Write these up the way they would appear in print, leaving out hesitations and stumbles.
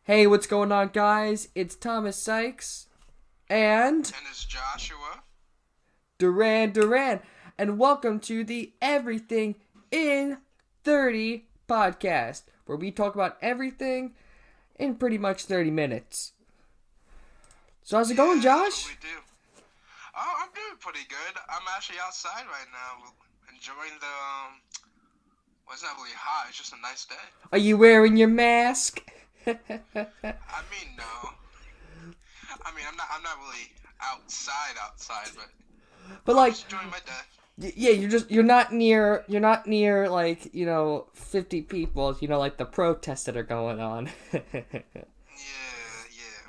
Hey, what's going on, guys? It's Thomas Sykes and And it's Joshua. Duran, and welcome to the Everything in 30 podcast, where we talk about everything in pretty much 30 minutes. So, how's it going, Yeah, that's what Josh? we do. Oh, I'm doing pretty good. I'm actually outside right now, enjoying the. Well, it's not really hot. It's just a nice day. Are you wearing your mask? I mean, no. I mean, I'm not. I'm not really outside, but But, I'm like, just enjoying my day. yeah, you're not near, like, 50 people, like the protests that are going on. Yeah, yeah.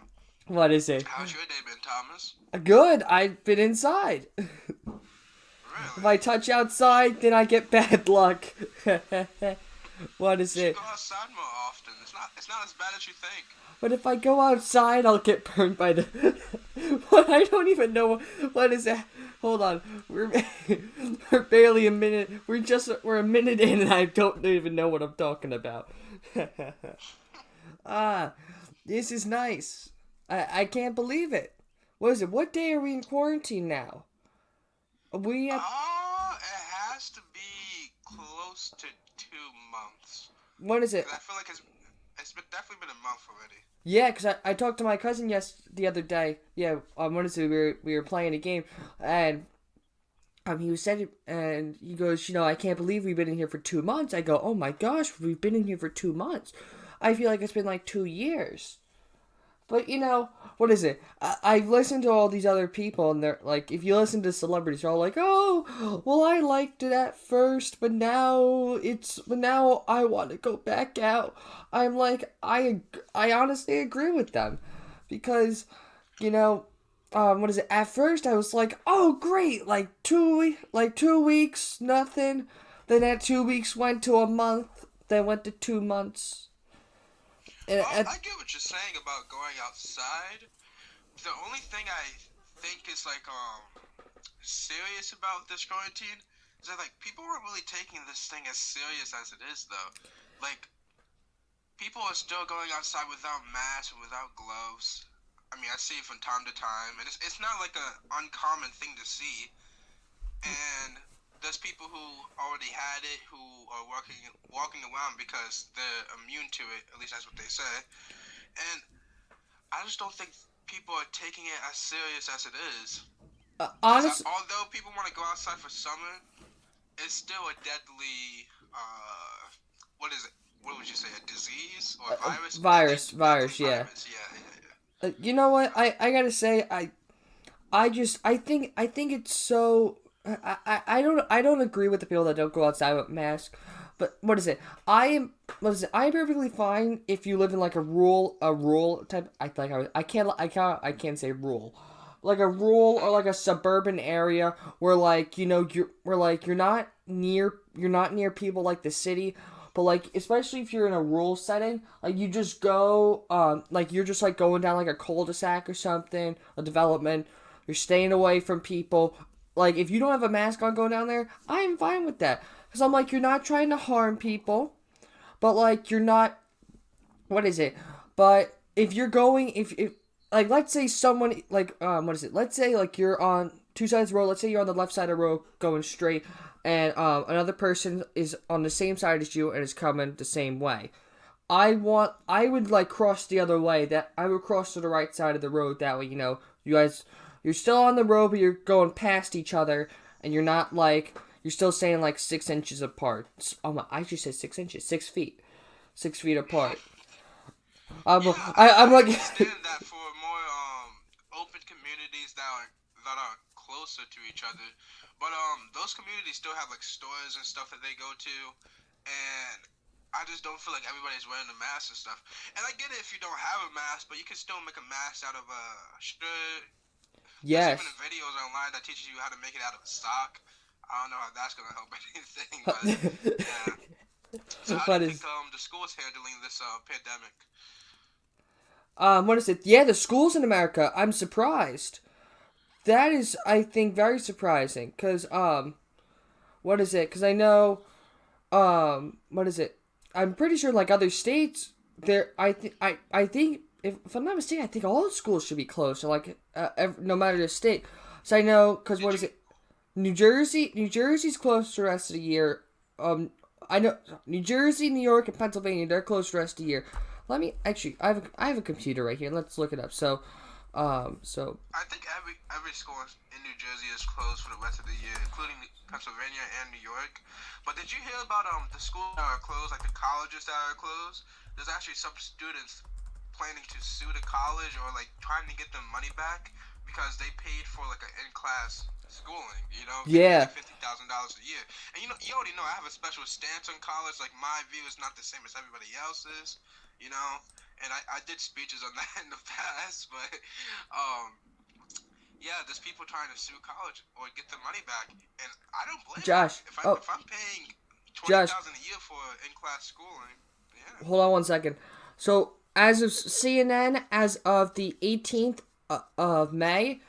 What is it? How's your day been, Thomas? Good. I've been inside. If I Really? touch outside, then I get bad luck. What is You should it? go outside more often. It's not as bad as you think. But if I go outside, I'll get burned by the. What? I don't even know. What is that? Hold on. We're barely a minute. We're a minute in, and I don't even know what I'm talking about. Ah, this is nice. I can't believe it. What is it? What day are we in quarantine now? Are we at It has to be close to 2 months. what is it? Cause I feel like it's definitely been a month already. Yeah, because I talked to my cousin the other day. Yeah, what is it? We were playing a game, and he was said and he goes, I can't believe we've been in here for 2 months. I go, oh my gosh, we've been in here for 2 months. I feel like it's been like 2 years. But what is it? I've listened to all these other people, and they're like, if you listen to celebrities, they're all like, oh, well, I liked it at first, but now I want to go back out. I'm like, I honestly agree with them, because, you know, what is it? At first, I was like, oh, great, like 2 weeks, nothing. Then that 2 weeks went to a month, then went to 2 months, and I get what you're saying about going outside. The only thing I think is like serious about this quarantine is that like people aren't really taking this thing as serious as it is though. Like people are still going outside without masks and without gloves. I mean, I see it from time to time, and it's not like a uncommon thing to see. And there's people who already had it who are walking around because they're immune to it. At least that's what they say. And I just don't think people are taking it as serious as it is. Because honest, although people want to go outside for summer, it's still a deadly. What is it? What would you say? A disease or a virus? Deadly virus, yeah. virus. Yeah, yeah, yeah. You know what? I gotta say, I think it's so. I don't agree with the people that don't go outside with masks. But what is it? I'm perfectly fine if you live in like a rural type. I can't say rural, like a rural or like a suburban area where like you're not near people like the city. But like, especially if you're in a rural setting, like you just go, like you're just like going down like a cul-de-sac or something, a development. You're staying away from people. Like if you don't have a mask on going down there, I'm fine with that. Cause I'm like, you're not trying to harm people, but like you're not. What is it? But if you're going, if like let's say someone like what is it? Let's say like you're on two sides of the road. Let's say you're on the left side of the road going straight, and another person is on the same side as you and is coming the same way. I would like cross the other way. That I would cross to the right side of the road. That way, you're still on the road, but you're going past each other, and you're still staying like 6 inches apart. Oh my! I just said 6 inches, 6 feet, 6 feet apart. Yeah, I'm I like, understand that for more open communities that are closer to each other, but those communities still have like stores and stuff that they go to, and I just don't feel like everybody's wearing a mask and stuff. And I get it if you don't have a mask, but you can still make a mask out of a shirt. There's even yes. videos online that teaches you how to make it out of a sock. I don't know how that's gonna help anything, but yeah. So how do What you think is the school's handling this pandemic? what is it? Yeah, the schools in America. I'm surprised. That is, I think, very surprising. Cause what is it? Cause I know what is it? I'm pretty sure like other states. I think if I'm not mistaken, I think all schools should be closed. So like, no matter the state. So I know because Did what is you? it? New Jersey's closed the rest of the year. I know New Jersey, New York, and Pennsylvania they're closed the rest of the year. Let me actually, I have a computer right here. Let's look it up. So I think every school in New Jersey is closed for the rest of the year, including Pennsylvania and New York. But did you hear about the schools that are closed, like the colleges that are closed? There's actually some students planning to sue the college or like trying to get their money back because they paid for like an in-class schooling. They pay yeah, like $50,000 a year. And you already know I have a special stance on college. Like my view is not the same as everybody else's. You know, and I did speeches on that in the past, but um, yeah, there's people trying to sue college or get their money back, and I don't blame them. Josh. Oh, If I'm paying twenty Josh, thousand a year for in class schooling, yeah, hold on 1 second. So as of CNN, as of the 18th of May,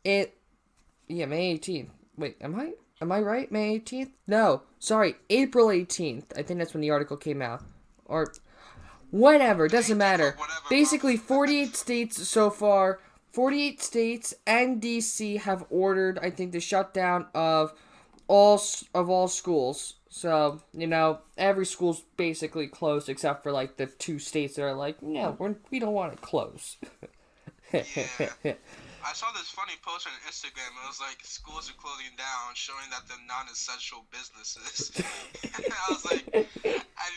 it May 18th. Wait, am I right? May 18th? No, sorry, April 18th. I think that's when the article came out. Or whatever, the doesn't 18th or matter. whatever Basically, month. 48 states so far. 48 states and DC have ordered, I think, the shutdown of all schools. So every school's basically closed except for like the two states that are like, no, we don't want to close. Yeah. I saw this funny post on Instagram. It was like schools are closing down, showing that they're non-essential businesses. I was like, I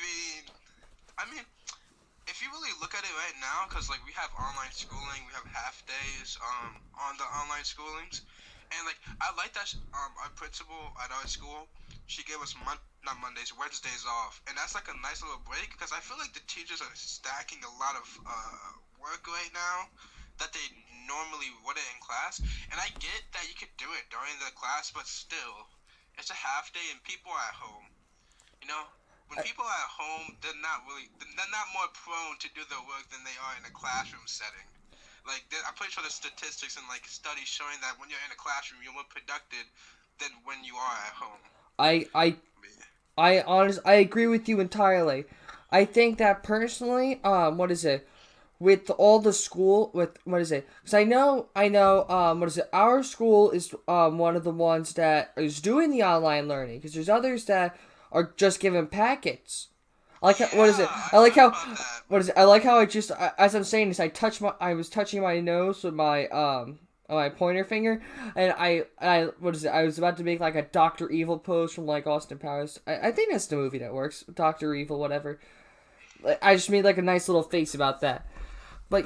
mean, if you really look at it right now, because like we have online schooling, we have half days on the online schoolings, and like I like that our principal at our school, she gave us not Mondays, Wednesdays off, and that's like a nice little break because I feel like the teachers are stacking a lot of work right now that they normally wouldn't in class, and I get that you could do it during the class, but still, it's a half day and people are at home. You know, when people are at home, they're not more prone to do their work than they are in a classroom setting. Like I'm pretty sure there's statistics and like studies showing that when you're in a classroom, you're more productive than when you are at home. I I I agree with you entirely. I think that personally, what is it? With all the school, with what is it? Because I know, what is it? Our school is one of the ones that is doing the online learning. Because there's others that are just given packets. I like how, what is Yeah, it? I I like heard how about that. what is it? I like how as I'm saying this, I was touching my nose with my pointer finger, and I what is it? I was about to make like a Doctor Evil pose from like Austin Powers. I think that's the movie that works. Doctor Evil, whatever. I just made like a nice little face about that. But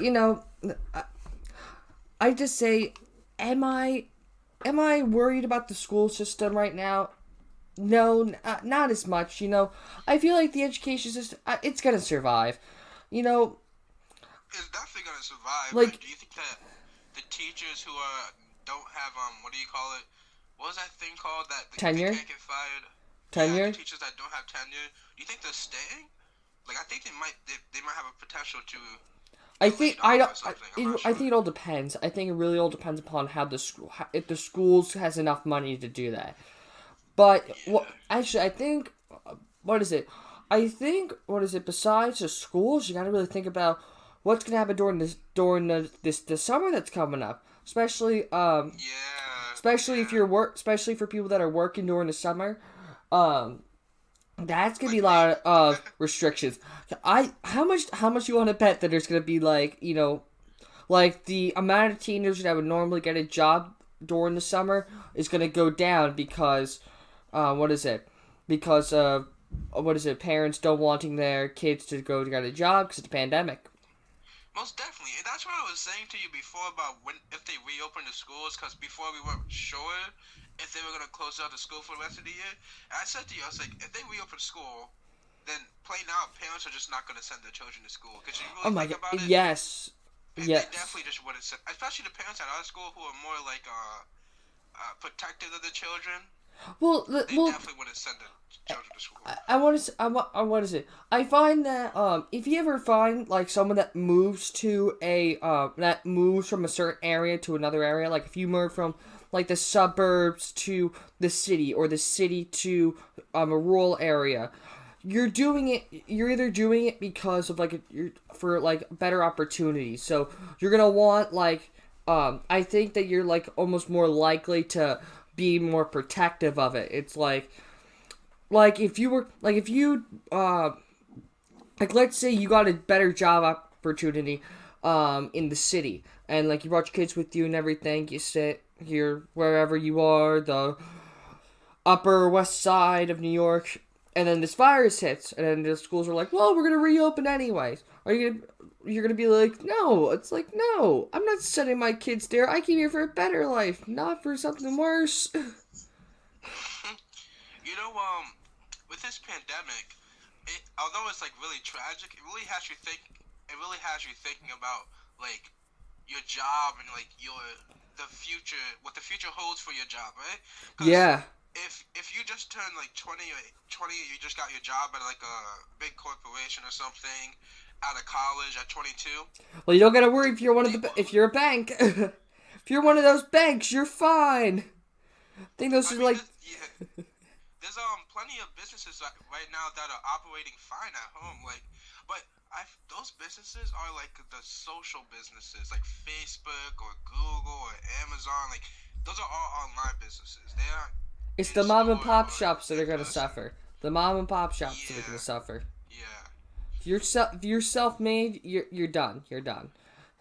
I just say, am I worried about the school system right now? No, not as much. I feel like the education system, it's gonna survive. You know, It's definitely gonna survive, but like do you think that the teachers who don't have what do you call it? What was that thing called that they tenure, can't get fired? Yeah, the tenure. teachers that don't have tenure. Do you think they're staying? Like I think they might have a potential to I get think laid I off don't. or something. I'm not I sure. think it all depends. I think it really all depends upon how the school, if the schools has enough money to do that. But what Yeah. actually, I think what is it? I think what is it? Besides the schools, you got to really think about what's gonna happen during the summer that's coming up. Yeah. Especially if Yeah. you're especially for people that are working during the summer. Um, that's gonna be Like a me. lot of restrictions. How much you want to bet that there's gonna be like the amount of teenagers that would normally get a job during the summer is gonna go down because what is it? Because what is it? Parents don't wanting their kids to go to get a job because of the pandemic. Most definitely, and that's what I was saying to you before about when if they reopen the schools, because before we weren't sure if they were gonna close out the school for the rest of the year. And I said to you, I was like, if they reopen school, then plain out, parents are just not gonna send their children to school. Because you Oh really my think god! about it, Yes, they yes. definitely just wouldn't send, especially the parents at our school who are more like protective of the children. Well, They definitely wouldn't send their children to school. I want to. I want to say. I find that if you ever find like someone that moves to a that moves from a certain area to another area, like if you move from like the suburbs to the city or the city to a rural area, you're doing it. You're either doing it because of like you're for like better opportunities. So you're gonna want like I think that you're like almost more likely to be more protective of it. It's like if you were like if you like let's say you got a better job opportunity in the city, and like you brought your kids with you and everything. You sit here wherever you are, the upper west side of New York, and then this virus hits, and then the schools are like, well, we're gonna reopen anyways. You're gonna be like, no, it's like, no, I'm not sending my kids there. I came here for a better life, not for something worse. You know, with this pandemic, although it's like really tragic, it really has you think. It really has you thinking about like your job and like the future, what the future holds for your job, right? 'Cause Yeah. if you just turn like 20, you just got your job at like a big corporation or something out of college at 22. Well, you don't gotta worry if you're one of the if you're a bank. If you're one of those banks, you're fine. I think those I are mean, like. there's plenty of businesses right now that are operating fine at home, like, but those businesses are like the social businesses, like Facebook or Google or Amazon, like those are all online businesses. They aren't It's in the mom and store pop or shops that are in gonna person. suffer. The mom and pop shops that are Yeah, gonna suffer. yeah, If you're self-made, you're done. You're done.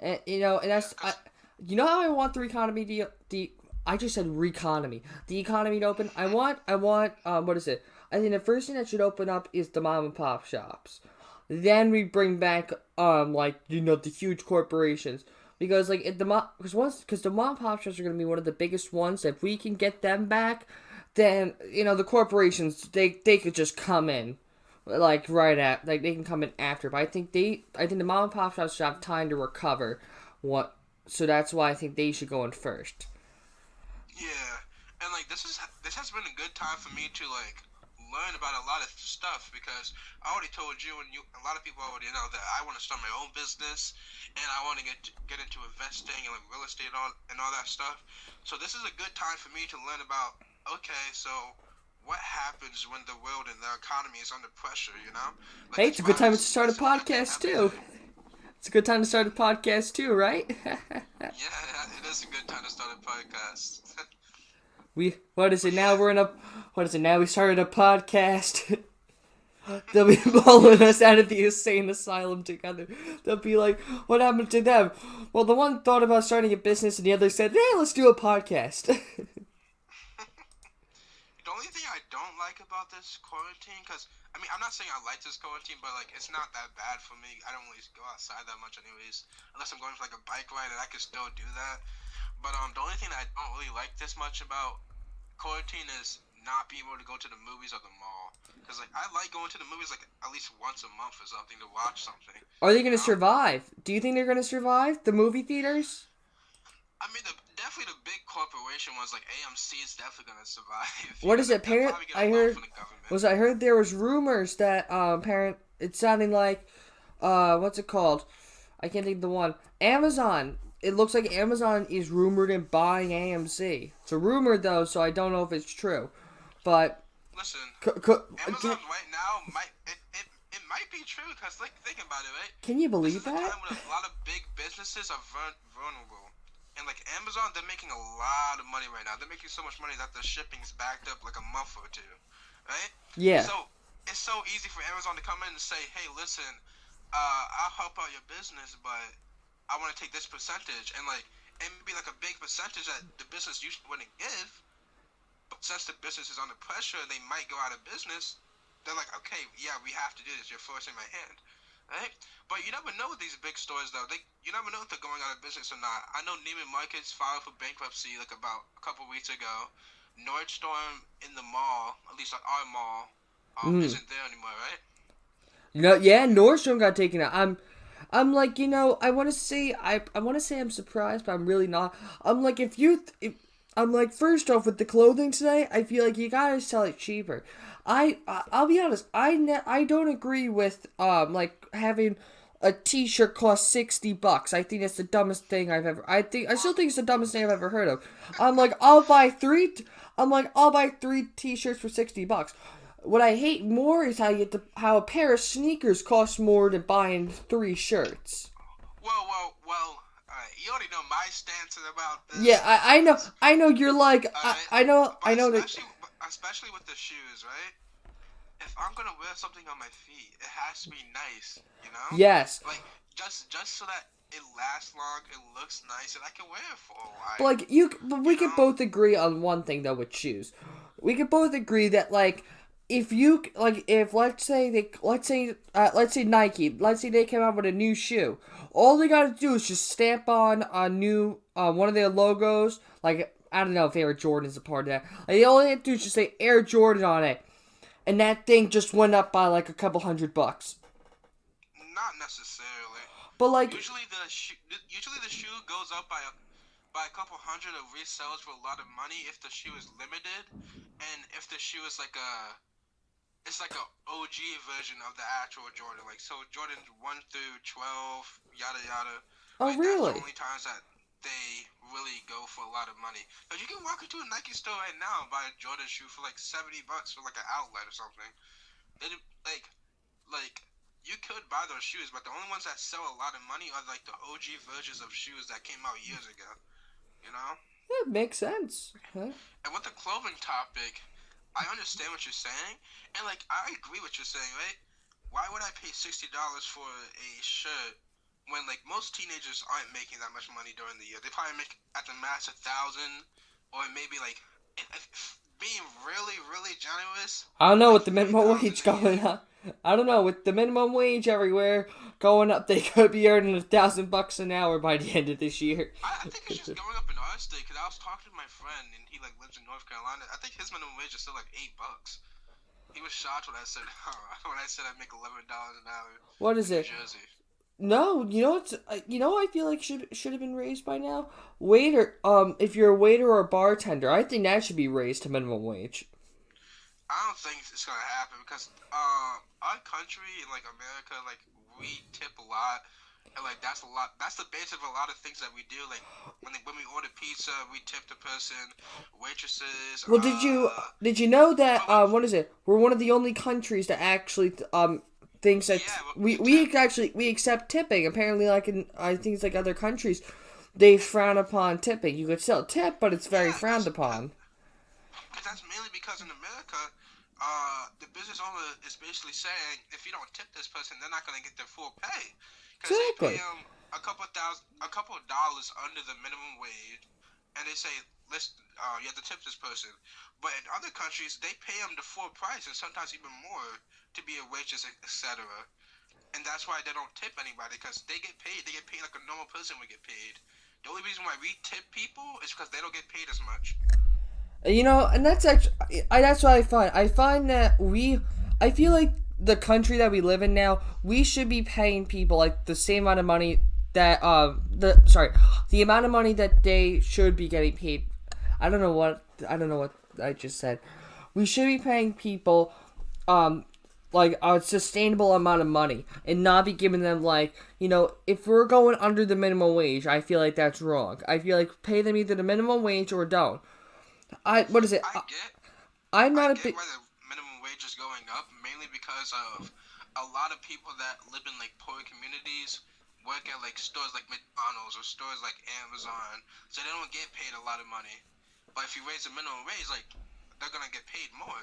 And and yeah. that's you know how I want the economy I just said reconomy. The economy to open. I want what is it? I think the first thing that should open up is the mom and pop shops. Then we bring back like the huge corporations, because like if the because the mom and pop shops are gonna be one of the biggest ones. If we can get them back, then the corporations they could just come in like right at like they can come in after. But I think the mom and pop shops should have time to recover. What So that's why I think they should go in first. Yeah, and like this has been a good time for me to like learn about a lot of stuff, because I already told you, and a lot of people already know that I want to start my own business, and I want to get into investing and like real estate and all that stuff. So this is a good time for me to learn about. Okay, so what happens when the world and the economy is under pressure? Like Hey, this it's a good time to virus start a is like a podcast too. pandemic. It's a good time to start a podcast too, right? Yeah, it is a good time to start a podcast. What is But it now? yeah, What is it now? We started a podcast. They'll be pulling us out of the insane asylum together. They'll be like, what happened to them? Well, the one thought about starting a business and the other said, hey, let's do a podcast. the only thing I don't like about this quarantine, because I mean, I'm not saying I like this quarantine, but like it's not that bad for me. I don't really go outside that much, anyways, unless I'm going for like a bike ride, and I can still do that. But the only thing that I don't really like this much about quarantine is not being able to go to the movies or the mall. Because like I like going to the movies like at least once a month or something to watch something. Are they going You to know? survive? Do you think they're going to survive? The movie theaters? I mean, definitely the big corporation ones like AMC is definitely gonna survive. What is it? They'll probably get a I loan heard from the government. I heard there was rumors that it's sounding like what's it called? I can't think of the one. Amazon. It looks like Amazon is rumored in buying AMC. It's a rumor though, so I don't know if it's true. But Listen, can, Amazon right now it might be true, because like think about it, right? can you This believe is a that? time when a lot of big businesses are vulnerable. And like Amazon, they're making a lot of money right now. They're making so much money that their shipping's backed up like a month or two, right? Yeah. So it's so easy for Amazon to come in and say, "Hey, listen, I'll help out your business, but I want to take this percentage," and like it may be like a big percentage that the business usually wouldn't give. But since the business is under pressure, they might go out of business. They're like, "Okay, yeah, we have to do this. You're forcing my hand." Right? But you never know with these big stores, though. You never know if they're going out of business or not. I know Neiman Marcus filed for bankruptcy like about a couple weeks ago. Nordstrom in the mall, at least like our mall, Mm. isn't there anymore, right? Yeah, Nordstrom got taken out. I'm like, I want to say I want to say I'm surprised, but I'm really not. I'm like, I'm like, first off, with the clothing today, I feel like you gotta sell it cheaper. I'll be honest. I don't agree with like having a T-shirt cost $60. I think that's the dumbest thing I've ever. I still think it's the dumbest thing I've ever heard of. I'm like, I'll buy three T-shirts for $60. what I hate more is how a pair of sneakers costs more than buying 3 shirts. Well. You already know my stance about Yeah, this. I know. You're like, Alright, I but know that. especially with the shoes, right? If I'm gonna wear something on my feet, it has to be nice, you know? Yes, Like just so that it lasts long, it looks nice, and I can wear it for a but while. like but we You could know? both agree on one thing though with shoes. We could both agree that like if you like if let's say Nike, let's say they came out with a new shoe, all they gotta do is just stamp on a new one of their logos. Like I don't know if Air Jordan is a part of that. Like, all they have to do is just say Air Jordan on it, and that thing just went up by like a couple $100. Not necessarily. But like, Usually the shoe goes up by a couple hundred of resells for a lot of money if the shoe is limited, and if the shoe is like it's like a OG version of the actual Jordan. Like so, Jordans 1 through 12, yada yada. oh Like that's the really? only times that they really go for a lot of money. But you can walk into a Nike store right now and buy a Jordan shoe for like $70 for like an outlet or something. They like like you could buy those shoes, but the only ones that sell a lot of money are like the OG versions of shoes that came out years ago. You know. It makes sense. Huh? And with the clothing topic, I understand what you're saying, and like I agree what you're saying, right? Why would I pay $60 for a shirt when like most teenagers aren't making that much money during the year? They probably make at the max 1,000, or maybe like if being really generous, I don't know like with the three minimum thousand wage a year. going up. I don't know with the minimum wage everywhere going up. They could be earning $1,000 an hour by the end of this year. I think it's just going up in our state because I was talking to my friend and he like lives in North Carolina. I think his minimum wage is still like $8. He was shocked when I said when I said I make $11 an hour What is in New it? Jersey. No, you know what's I feel like should have been raised by now. Waiter, if you're a waiter or a bartender, I think that should be raised to minimum wage. I don't think it's gonna happen because our country like America like we tip a lot and like that's a lot that's the base of a lot of things that we do like when we order pizza we tip the person waitresses Well, did you know that but when, what is it? We're one of the only countries that actually thinks that yeah we tip we accept tipping. Apparently, like in I think it's like other countries, they frown upon tipping. You could still tip, but it's very yeah frowned upon. that's mainly because in America the business owner is basically saying if you don't tip this person they're not gonna get their full pay because they pay Exactly. them a couple of dollars under the minimum wage and they say you have to tip this person. But in other countries, they pay them the full price and sometimes even more to be a waitress, etc. And that's why they don't tip anybody because they get paid. They get paid like a normal person would get paid. The only reason why we tip people is because they don't get paid as much. You know, and that's actually that's what I find. I find that I feel like the country that we live in now, we should be paying people like the same amount of money that the amount of money that they should be getting paid. I don't know what I just said. We should be paying people like a sustainable amount of money and not be giving them like, if we're going under the minimum wage, I feel like that's wrong. I feel like pay them either the minimum wage or don't. What is it? I get, I'm I not a get big. why the minimum wage is going up, mainly because of a lot of people that live in like poor communities work at like stores like McDonald's or stores like Amazon, so they don't get paid a lot of money. But if you raise the minimum wage, like they're gonna get paid more.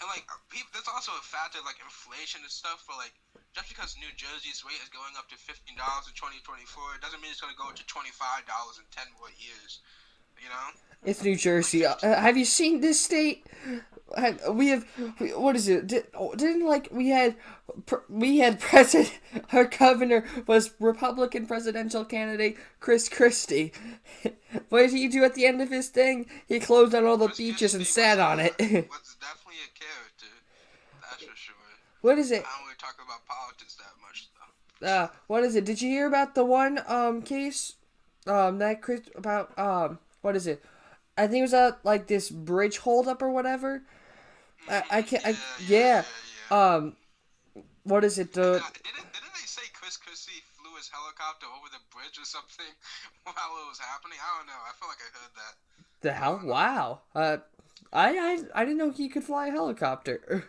And like people, there's also a factor like inflation and stuff. For like just because New Jersey's rate is going up to $15 in 2024, it doesn't mean it's gonna go to $25 in 10 more years. You know, It's New like Jersey. 50. Have you seen this state? We have. What is it? Didn't like we had president. Our governor was Republican presidential candidate Chris Christie. What did he do at the end of his thing? He closed on all the Chris beaches and Christie was sat on it. was definitely a character. That's for sure. What is it? I don't really talk about politics that much though. What is it? Did you hear about the one case? That Chris about what is it? I think it was like this bridge holdup or whatever. I can't. Yeah. Yeah. Um. What is it? The Didn't they say Chris Christie flew his helicopter over the bridge or something while it was happening? I don't know. I feel like I heard that. hell? Wow. I didn't know he could fly a helicopter.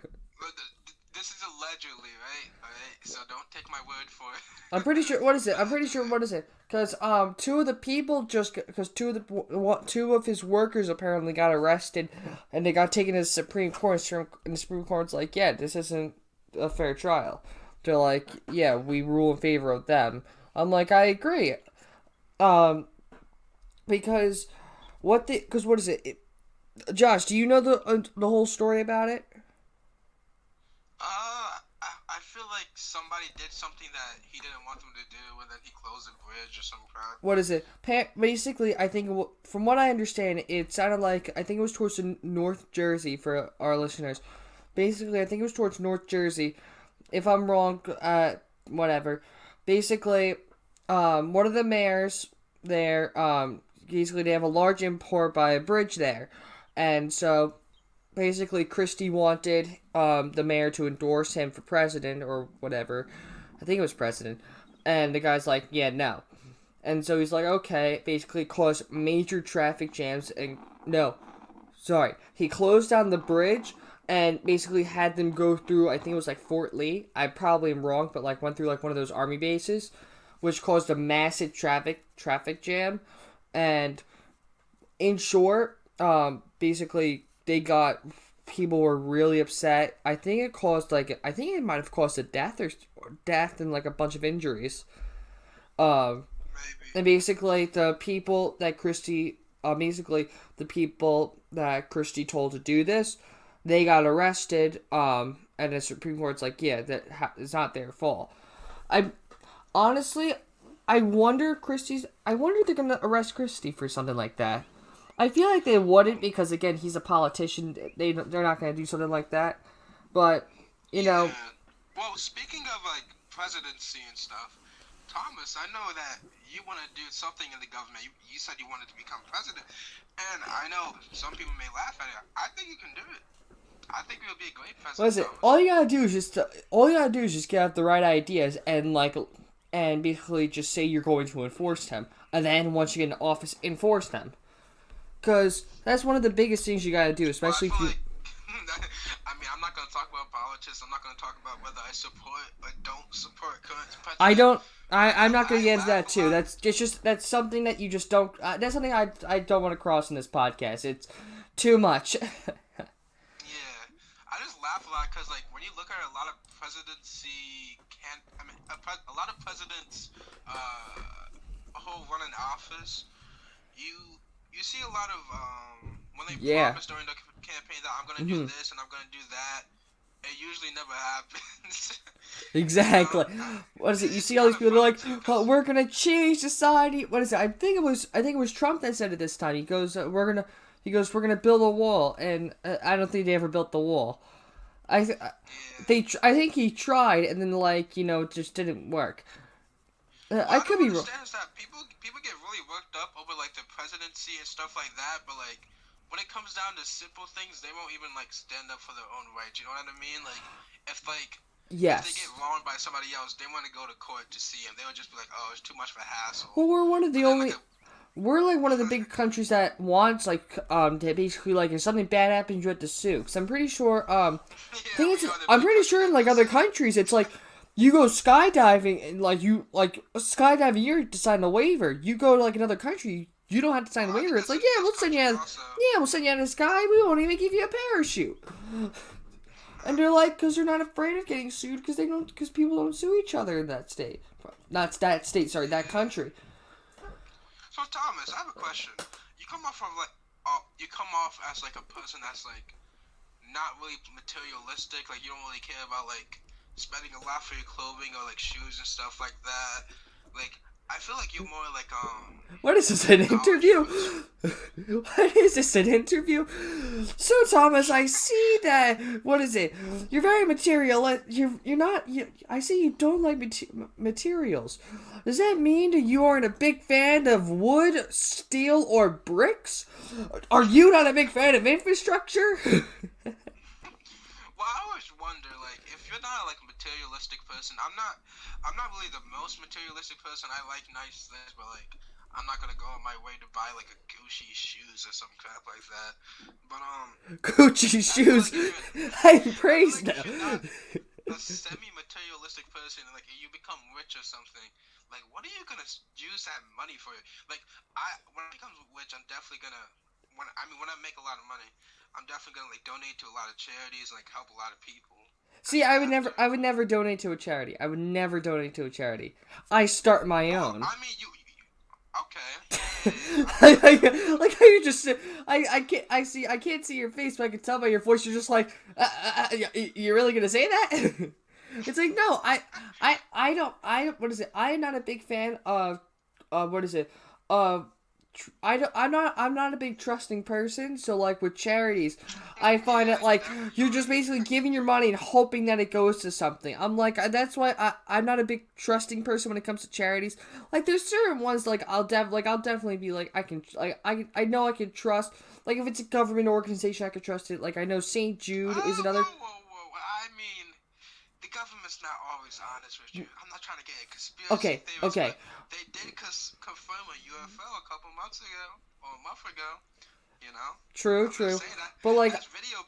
This is allegedly, right? Alright, so don't take my word for it. I'm pretty sure. What is it? I'm pretty sure. What is it? Because two of the people because two of his workers apparently got arrested, and they got taken to the Supreme Court. And the Supreme Court's like, yeah, this isn't a fair trial. They're like, yeah, we rule in favor of them. I'm like, I agree. Um, because what is it? Josh, do you know the whole story about it? I feel like somebody did something that he didn't want them to do, and then he closed a bridge or some crap. What is it? Basically, I think from what I understand, it sounded like I think it was towards North Jersey for our listeners. Basically, I think it was towards North Jersey. If I'm wrong, whatever. Basically, one of the mayors there, basically they have a large import by a bridge there, and so basically Christie wanted the mayor to endorse him for president or whatever. I think it was president, and the guy's like, yeah, no. And so he's like, okay, basically caused major traffic jams and no, sorry, he closed down the bridge and basically had them go through, I think it was like Fort Lee. I probably am wrong, but like went through like one of those army bases, which caused a massive traffic jam. And in short, basically they got people were really upset. I think it caused I think it might have caused a death and like a bunch of injuries. Maybe. And basically the people that Christie told to do this, they got arrested. And the Supreme Court's like, yeah, it's not their fault. I honestly, I wonder if they're gonna arrest Christie for something like that. I feel like they wouldn't because again he's a politician. They're not gonna do something like that. But you know, Yeah. Well, speaking of like presidency and stuff, Thomas, I know that you want to do something in the government. You said you wanted to become president, and I know some people may laugh at it. I think you can do it. I think you'll be a great president. what is it? Thomas. All you gotta do is just get out the right ideas and basically just say you're going to enforce them, and then once you get into office, enforce them. Because that's one of the biggest things you gotta do, especially Well, if you. I mean, I'm not going to talk about politics. I'm not going to talk about whether I support or don't support current president. I don't. I'm not gonna I get into that laugh a too. lot. That's something that you just don't. That's something I don't want to cross in this podcast. It's too much. Yeah, I just laugh a lot because like when you look at a lot of presidency a lot of presidents who run in office, you you see a lot of when they Yeah. promise during the campaign that I'm gonna do this and I'm gonna do that, it usually never happens. Exactly. What is it? You see all these people are like, Cause, "Oh, we're gonna change society." What is it? I think it was Trump that said it this time. We're gonna build a wall, and I don't think they ever built the wall. yeah. I think he tried, and then it just didn't work. What I I could don't be wrong. understand is that people get really worked up over like the presidency and stuff like that, but like when it comes down to simple things, they won't even like stand up for their own rights. You know what I mean? Like if like if they Yes. get wronged by somebody else, they want to go to court to see him. They would just be like, oh, it's too much of a hassle. Well, But then like we're like one of the big countries that wants to basically like if something bad happens you have to sue. Cause I'm pretty sure yeah, we are the I'm big pretty country sure in that like does other that. countries it's like you go skydiving and skydiving you're to sign a waiver. You go to like another country, you don't have to sign a I think waiver. It's like that's countries also. we'll send you out of the sky. We won't even give you a parachute. And they're like, because they're not afraid of getting sued because people don't sue each other in that state. Not that state, sorry, that country. So Thomas, I have a question. You come off from like you come off as like a person that's like not really materialistic. Like you don't really care about like spending a lot for your clothing or like shoes and stuff like that. Like I feel like you're more like What is this, an college interview? shoes. What is this, an interview? So, Thomas, I see that, what is it? You're very you're not, I see you don't like materials. Does that mean that you aren't a big fan of wood, steel, or bricks? Are you not a big fan of infrastructure? Well, I always wonder, like, if you're not like a materialistic person, I'm not really the most materialistic person. I like nice things, but like, I'm not gonna go on my way to buy like a Gucci shoes or some crap like that. But Gucci I feel shoes. like if you're, I I feel praise like if you're not them. a semi-materialistic person, like you become rich or something, like what are you gonna use that money for? Like when I become rich, I'm definitely gonna when I make a lot of money, I'm definitely gonna like donate to a lot of charities and like help a lot of people. See, Cause you have to. I would never donate to a charity. I would never donate to a charity. I start my Well, own. I mean, okay, yeah. Like how you just I can't see your face, but I can tell by your voice you're just like you're really gonna say that? It's like no, I don't what is it? I am not a big fan of what is it? I'm not a big trusting person, so like with charities, I find Yeah, it like exactly. you're just basically giving your money and hoping that it goes to something. I'm like that's why I'm not a big trusting person when it comes to charities. Like there's certain ones like I'll definitely be like I know I can trust. Like if it's a government organization I can trust it. Like I know St. Jude is another. Whoa. I mean, the government's not always honest with you. I'm not trying to get a conspiracy Okay, theorist, okay. but they did confirm a UFO a couple months ago or a month ago. You know, True, I'm just true. saying that But like that video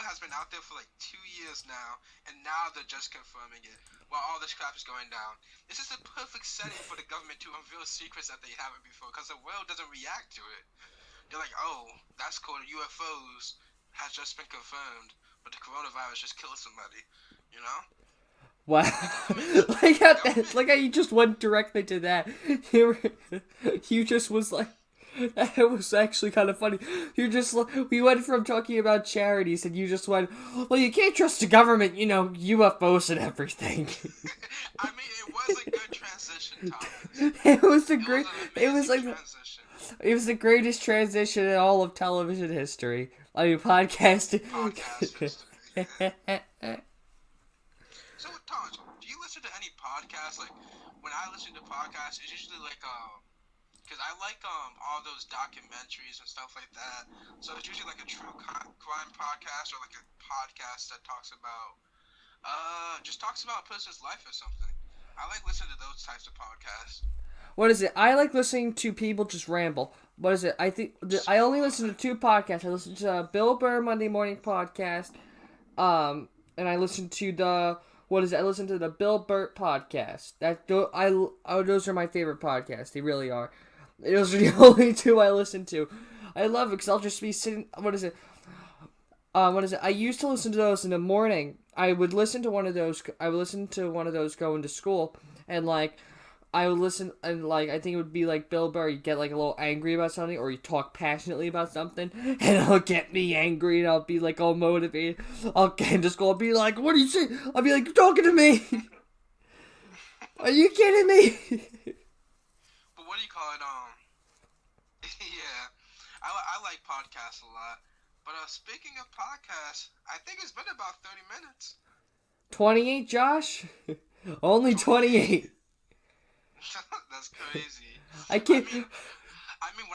has been out there for like 2 years now, and now they're just confirming it while all this crap is going down. This is a perfect setting for the government to unveil secrets that they haven't before, because the world doesn't react to it. They're like, oh, that's cool. UFOs has just been confirmed, but the coronavirus just killed somebody. You know? wow. Like how you just went directly to that. You just was like it was actually kind of funny. You just we went from talking about charities and you just went, well, you can't trust the government, you know, UFOs and everything. I mean, it was a good transition, Thomas. It was a It great. was an It was amazing like transition. it was the greatest transition in all of television history. I mean, podcasting. Podcast history. So, Thomas, do you listen to any podcasts? Like, when I listen to podcasts, it's usually like because I like all those documentaries and stuff like that. So it's usually like a true crime podcast or like a podcast that talks about just talks about a person's life or something. I like listening to those types of podcasts. What is it? I like listening to people just ramble. What is it? I think I only listen to two podcasts. I listen to Bill Burr Monday Morning Podcast, and I listen to the what is it? I listen to the Bill Burt Podcast. Those are my favorite podcasts. They really are. Those are the only two I listen to. I love it because I'll just be sitting. What is it? What is it? I used to listen to those in the morning. I would listen to one of those. I would listen to one of those going to school, and like. I would listen and like I think it would be like Bill Burr. You get like a little angry about something, or you talk passionately about something, and it'll get me angry, and I'll be like all motivated. I'll get into school, I'll be like, "What are you saying?" I'll be like, "You're talking to me? Are you kidding me?" But what do you call it? Yeah, I like podcasts a lot. But speaking of podcasts, I think it's been about 30 minutes. 28, Josh. Only 28. That's crazy. I can't. I mean,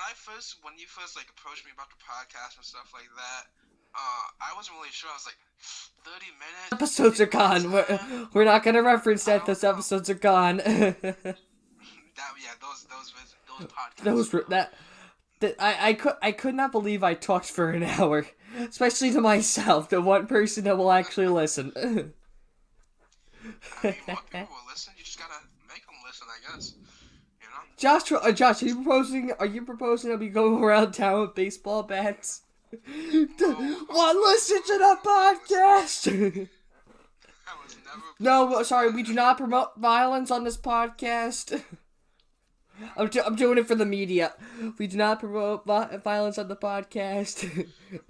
when you first like approached me about the podcast and stuff like that, I wasn't really sure. I was like, 30 minutes. Episodes are gone. We're not gonna reference that. Those episodes are gone. Those podcasts. I could not believe I talked for an hour, especially to myself, the one person that will actually listen. I mean, more people will listen. You just gotta make them listen, I guess. You know. Josh, are you proposing that we go around town with baseball bats? Well, listen to the podcast. I was never. No, sorry, we do not promote violence on this podcast. I'm doing it for the media. We do not promote violence on the podcast.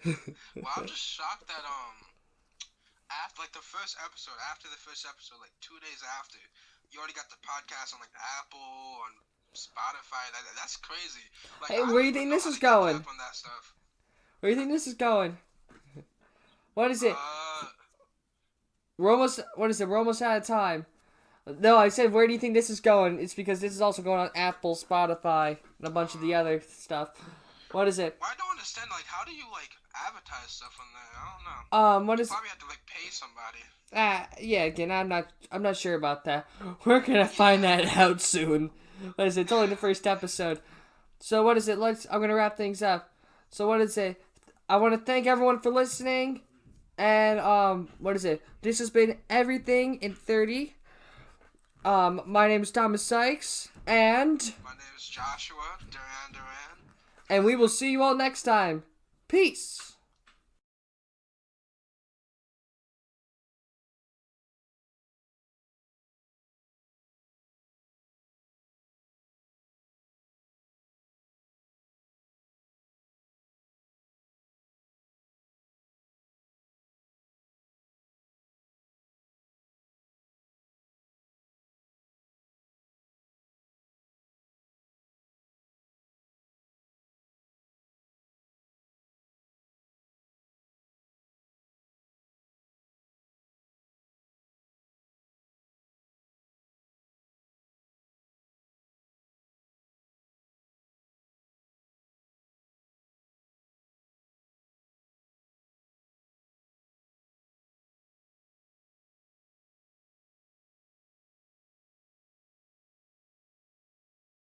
Well, I'm just shocked that after like after the first episode, like 2 days after, you already got the podcast on like Apple, on Spotify. That's crazy. Like, Hey, where do you think this is going? On that stuff. Where do you think this is going? What is it? We're almost. What is it? We're almost out of time. No, I said, where do you think this is going? It's because this is also going on Apple, Spotify, and a bunch of the other stuff. What is it? Well, I don't understand. Like, how do you like advertise stuff on there? I don't know. What is? You probably have to like pay somebody. Yeah. Again, I'm not sure about that. We're gonna find that out soon. What is it? It's only the first episode. So what is it? I'm gonna wrap things up. So what is it? I want to thank everyone for listening. And what is it? This has been Everything in 30. My name is Thomas Sykes, and My name is Joshua Duran. we will see you all next time. Peace.